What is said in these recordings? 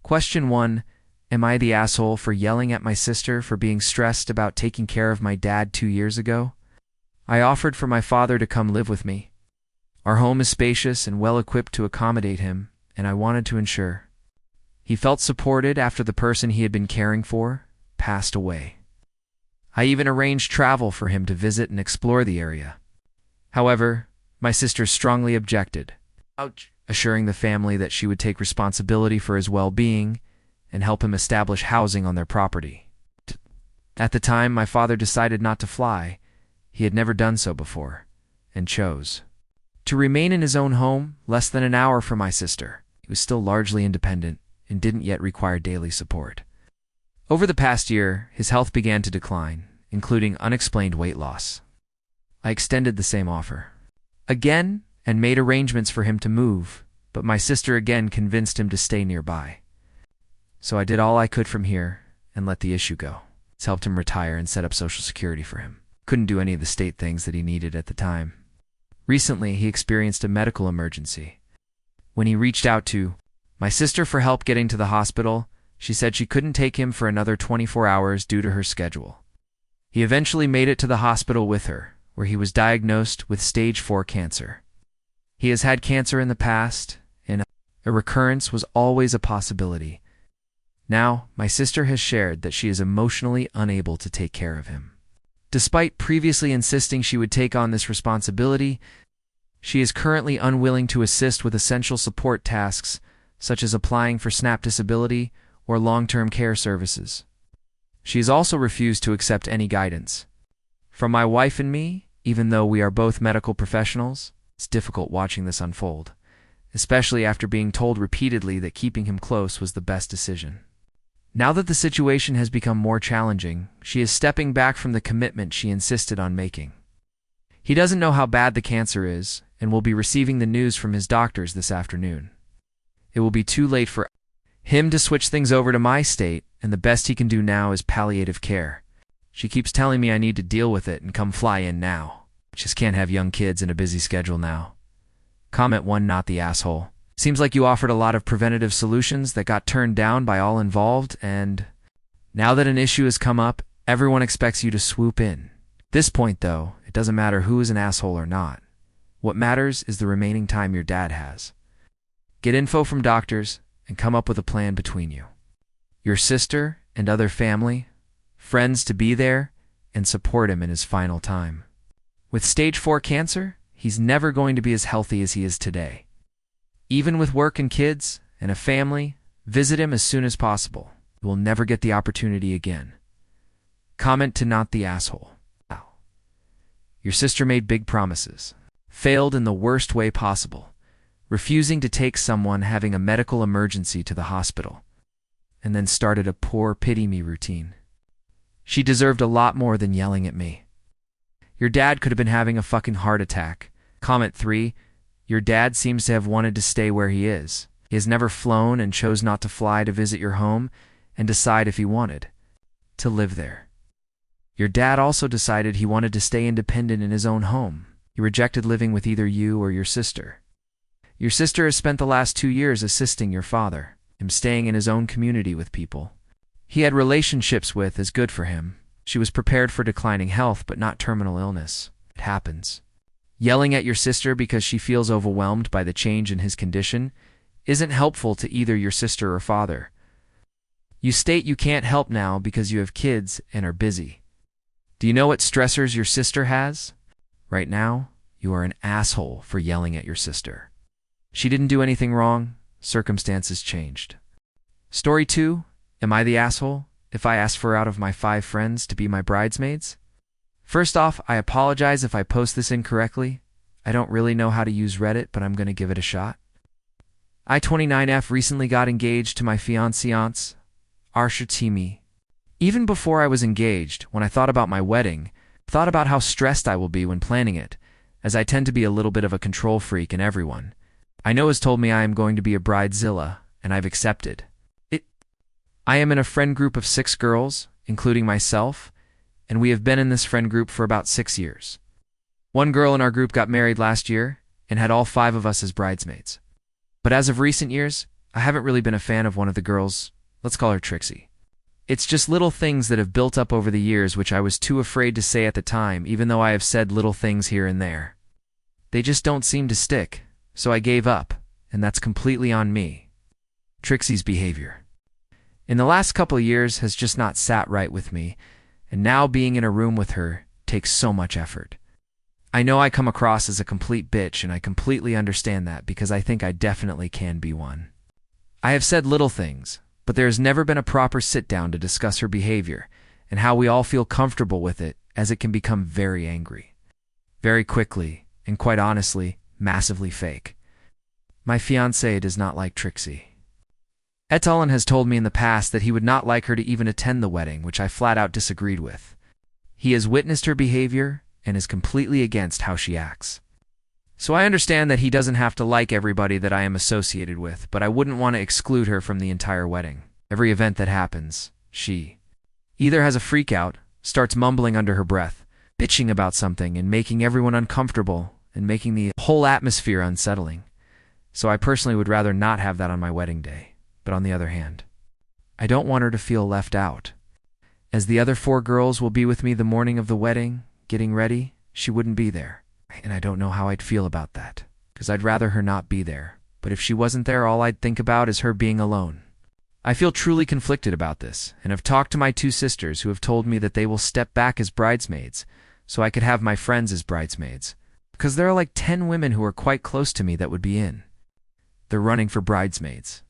Question 1. Am I the asshole for yelling at my sister for being stressed about taking care of my dad 2 years ago? I offered for my father to come live with me. Our home is spacious and well-equipped to accommodate him, and I wanted to ensure he felt supported after the person he had been caring for passed away. I even arranged travel for him to visit and explore the area. However, my sister strongly objected, assuring the family that she would take responsibility for his well-being and help him establish housing on their property. At the time, my father decided not to fly. He had never done so before, and chose to remain in his own home less than an hour from my sister. He was still largely independent and didn't yet require daily support. Over the past year, his health began to decline, including unexplained weight loss. I extended the same offer again and made arrangements for him to move, but my sister again convinced him to stay nearby. So I did all I could from here and let the issue go. It's helped him retire and set up Social Security for him. Couldn't do any of the state things that he needed at the time. Recently, he experienced a medical emergency. When he reached out to my sister for help getting to the hospital, she said she couldn't take him for another 24 hours due to her schedule. He eventually made it to the hospital with her, where he was diagnosed with stage 4 cancer. He has had cancer in the past, and a recurrence was always a possibility. Now, my sister has shared that she is emotionally unable to take care of him. Despite previously insisting she would take on this responsibility, she is currently unwilling to assist with essential support tasks such as applying for SNAP disability or long-term care services. She has also refused to accept any guidance from my wife and me. Even though we are both medical professionals, it's difficult watching this unfold, especially after being told repeatedly that keeping him close was the best decision. Now that the situation has become more challenging, she is stepping back from the commitment she insisted on making. He doesn't know how bad the cancer is and will be receiving the news from his doctors this afternoon. It will be too late for him to switch things over to my state, and the best he can do now is palliative care. She keeps telling me I need to deal with it and come fly in now. Just can't have young kids and a busy schedule now. Comment 1. Not the asshole. Seems like you offered a lot of preventative solutions that got turned down by all involved, and now that an issue has come up, everyone expects you to swoop in. At this point, though, it doesn't matter who is an asshole or not. What matters is the remaining time your dad has. Get info from doctors and come up with a plan between you, your sister, and other family, friends to be there and support him in his final time. With stage 4 cancer, he's never going to be as healthy as he is today. Even with work and kids and a family, visit him as soon as possible. You will never get the opportunity again. Comment to not the asshole. Wow. Your sister made big promises, failed in the worst way possible, refusing to take someone having a medical emergency to the hospital, and then started a poor pity-me routine. She deserved a lot more than yelling at me. Your dad could have been having a fucking heart attack. Comment 3. Your dad seems to have wanted to stay where he is. He has never flown and chose not to fly to visit your home and decide if he wanted to live there. Your dad also decided he wanted to stay independent in his own home. He rejected living with either you or your sister. Your sister has spent the last 2 years assisting your father, him staying in his own community with people he had relationships with is good for him. She was prepared for declining health, but not terminal illness. It happens. Yelling at your sister because she feels overwhelmed by the change in his condition isn't helpful to either your sister or father. You state you can't help now because you have kids and are busy. Do you know what stressors your sister has? Right now, you are an asshole for yelling at your sister. She didn't do anything wrong. Circumstances changed. Story 2. Am I the asshole if I ask for out of my 5 friends to be my bridesmaids? First off, I apologize if I post this incorrectly. I don't really know how to use Reddit, but I'm going to give it a shot. I-29F recently got engaged to my fiancée, Arsha Timi. Even before I was engaged, when I thought about my wedding, thought about how stressed I will be when planning it, as I tend to be a little bit of a control freak in everyone. I know has told me I am going to be a bridezilla, and I've accepted it. I am in a friend group of 6 girls, including myself, and we have been in this friend group for about 6 years. One girl in our group got married last year and had all 5 of us as bridesmaids. But as of recent years, I haven't really been a fan of one of the girls. Let's call her Trixie. It's just little things that have built up over the years which I was too afraid to say at the time, even though I have said little things here and there. They just don't seem to stick, so I gave up, and that's completely on me. Trixie's behavior in the last couple of years has just not sat right with me, and now being in a room with her takes so much effort. I know I come across as a complete bitch, and I completely understand that because I think I definitely can be one. I have said little things, but there has never been a proper sit-down to discuss her behavior and how we all feel comfortable with it, as it can become very angry, very quickly, and quite honestly, massively fake. My fiancé does not like Trixie. Etalon has told me in the past that he would not like her to even attend the wedding, which I flat out disagreed with. He has witnessed her behavior and is completely against how she acts. So I understand that he doesn't have to like everybody that I am associated with, but I wouldn't want to exclude her from the entire wedding. Every event that happens, she either has a freak out, starts mumbling under her breath, bitching about something and making everyone uncomfortable and making the whole atmosphere unsettling. So I personally would rather not have that on my wedding day. But on the other hand, I don't want her to feel left out. As the other 4 girls will be with me the morning of the wedding, getting ready, she wouldn't be there. And I don't know how I'd feel about that, because I'd rather her not be there. But if she wasn't there, all I'd think about is her being alone. I feel truly conflicted about this, and have talked to my 2 sisters who have told me that they will step back as bridesmaids, so I could have my friends as bridesmaids. Because there are like 10 women who are quite close to me that would be in. They're running for bridesmaids.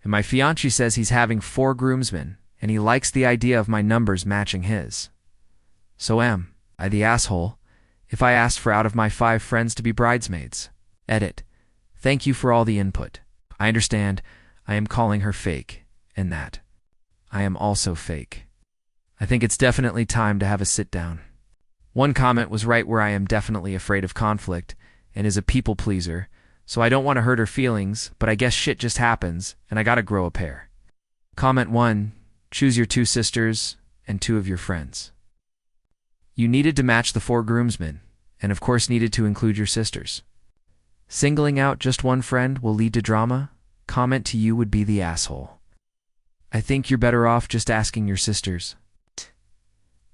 And my fiancé says he's having 4 groomsmen, and he likes the idea of my numbers matching his. So am I the asshole if I asked for out of my 5 friends to be bridesmaids? Edit. Thank you for all the input. I understand I am calling her fake, and that I am also fake. I think it's definitely time to have a sit-down. One comment was right where I am definitely afraid of conflict and is a people pleaser, so I don't want to hurt her feelings, but I guess shit just happens, and I gotta grow a pair. Comment 1. Choose your 2 sisters and 2 of your friends. You needed to match the 4 groomsmen, and of course needed to include your sisters. Singling out just one friend will lead to drama. Comment to you would be the asshole. I think you're better off just asking your sisters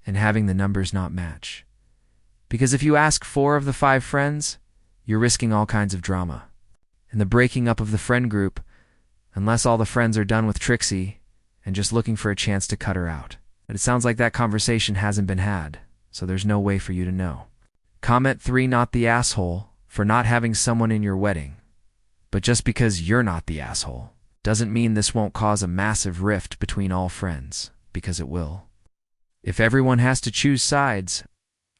and having the numbers not match. Because if you ask 4 of the 5 friends, you're risking all kinds of drama. And the breaking up of the friend group, unless all the friends are done with Trixie and just looking for a chance to cut her out. But it sounds like that conversation hasn't been had, so there's no way for you to know. Comment 3. Not the asshole for not having someone in your wedding. But just because you're not the asshole doesn't mean this won't cause a massive rift between all friends, because it will. If everyone has to choose sides,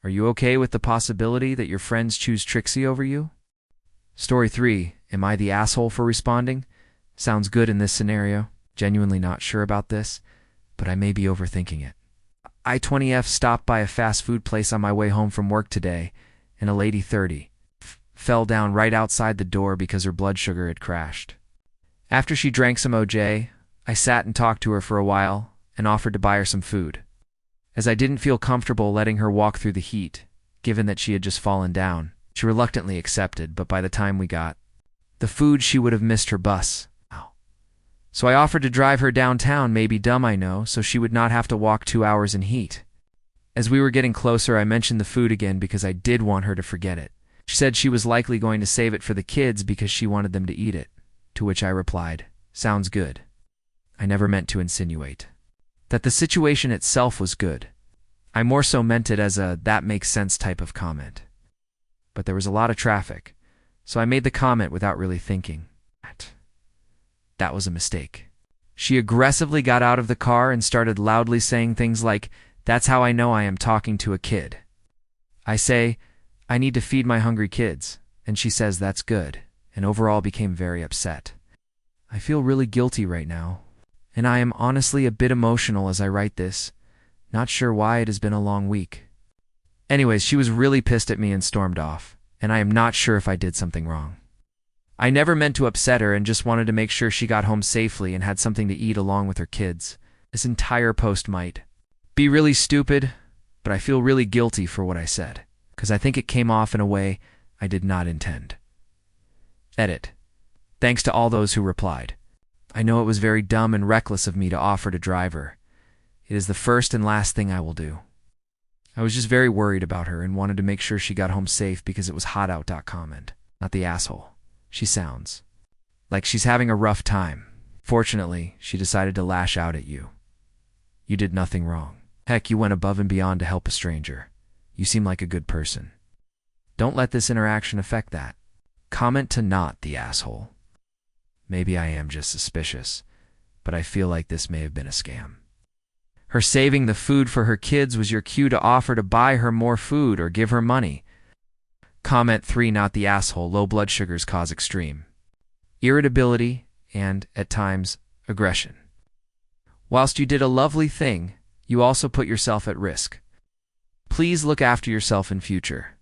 are you okay with the possibility that your friends choose Trixie over you? Story 3. Am I the asshole for responding? Sounds good in this scenario. Genuinely not sure about this, but I may be overthinking it. I 20F stopped by a fast food place on my way home from work today, and a lady 30 fell down right outside the door because her blood sugar had crashed. After she drank some OJ, I sat and talked to her for a while and offered to buy her some food. As I didn't feel comfortable letting her walk through the heat, given that she had just fallen down, she reluctantly accepted, but by the time we got the food, she would have missed her bus. So I offered to drive her downtown, maybe dumb I know, so she would not have to walk 2 hours in heat. As we were getting closer, I mentioned the food again because I did want her to forget it. She said she was likely going to save it for the kids because she wanted them to eat it, to which I replied, sounds good. I never meant to insinuate that the situation itself was good. I more so meant it as a that makes sense type of comment. But there was a lot of traffic, so I made the comment without really thinking. That was a mistake. She aggressively got out of the car and started loudly saying things like, that's how I know I am talking to a kid. I say, I need to feed my hungry kids, and she says that's good, and overall became very upset. I feel really guilty right now, and I am honestly a bit emotional as I write this. Not sure why, it has been a long week. Anyways, she was really pissed at me and stormed off, and I am not sure if I did something wrong. I never meant to upset her and just wanted to make sure she got home safely and had something to eat along with her kids. This entire post might be really stupid, but I feel really guilty for what I said, because I think it came off in a way I did not intend. Edit. Thanks to all those who replied. I know it was very dumb and reckless of me to offer to drive her. It is the first and last thing I will do. I was just very worried about her and wanted to make sure she got home safe because it was hot out. Comment. Not the asshole. She sounds like she's having a rough time. Fortunately, she decided to lash out at you. You did nothing wrong. Heck, you went above and beyond to help a stranger. You seem like a good person. Don't let this interaction affect that. Comment to not the asshole. Maybe I am just suspicious, but I feel like this may have been a scam. Her saving the food for her kids was your cue to offer to buy her more food or give her money. Comment 3, not the asshole. Low blood sugars cause extreme irritability and, at times, aggression. Whilst you did a lovely thing, you also put yourself at risk. Please look after yourself in future.